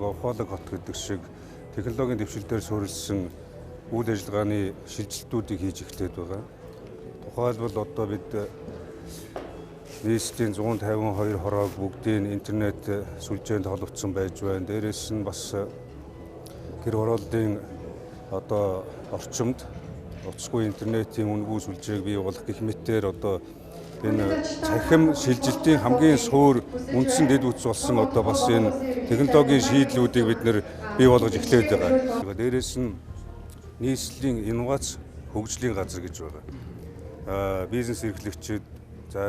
Ухаалаг хот гэдэг шиг технологийн дэвшилтээр суурилсан үйл ажиллагааны шилжилтүүдийг хийж эхлээд байгаа. Тухайлбал одоо бид нийслэлийн 152 хороог бүгдийг интернет сүлжээнд холбогдсон байж байна. Дээрээс нь бас гэр хорооллын одоо орчимд утасгүй интернетийн үнэгүй сүлжээг бий болгох гэх мэтээр одоо энэ цахим шилжилтийн хамгийн суур үндсэн дэд үтс болсон одоо бас энэ технологийн шийдлүүдийг бид нэр бий болгож эхлээд байгаа. Дээрээс нь нийслэлийн инновац хөгжлийн газар гэж байгаа. Бизнес эрхлэгчид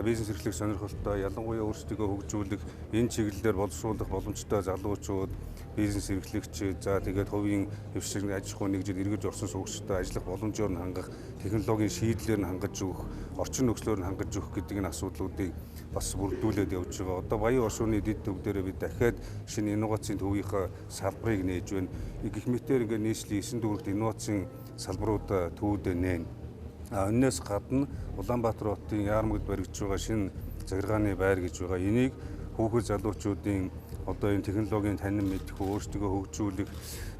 бизнес эрхлэх сонирхолтой ялангуяа өөрсдийгөө хөгжүүлэх энэ чиглэлээр боловсруулах боломжтой залуучууд бизнес эрхлэгчид тэгээд хувийн дэвшиг аж ахуй нэгжид эргэж орсон суугчтай ажиллах боломжоор нь хангах технологийн шийдлээр нь хангаж өгөх орчин нөхцлөөр нь хангаж өгөх гэдэг энэ асуудлуудыг бас бүрдүүлээд явж байгаа. Одоо баян оршууны дэд төвдөрөө бид дахиад шинэ инновацийн төвийнхаа салбарыг нээж байна. Гэх мэтээр ингээд нийслэлийн 9 дүүрэгт инновацийн салбаруудаа төвөдөө нээн. Энээс гадна Улаанбаатар хотын Яармагт баригдж байгаа шинэ захиргааны байр гэж байгаа. Энийг хүүхэд залуучуудын одоо энэ технологийн танин мэдэх, өөрсдөө хөгжүүлэх,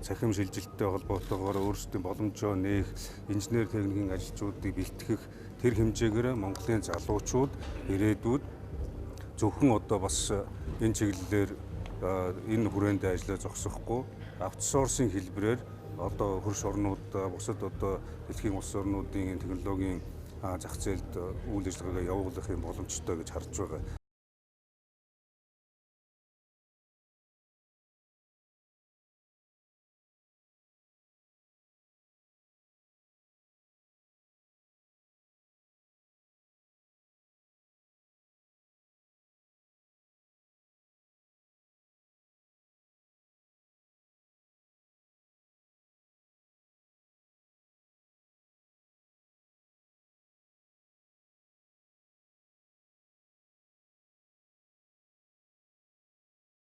цахим шилжилттэй холбоотойгоор өөрсдийн боломжоо нээх, инженер техникийн ажилчдуудыг бэлтгэх тэр хэмжээгээр Монголын залуучууд ирээдүйд зөвхөн одоо бас энэ чиглэлээр энэ хүрээнд ажиллаа зогсохгүй аутсорсинг хэлбэрээр одоо хөрш орнууд бусад одоо дэлхийн улс орнуудын технологийн зах зээлд үйл ажиллагаагаа явуулах юм боломжтой гэж харж байгаа.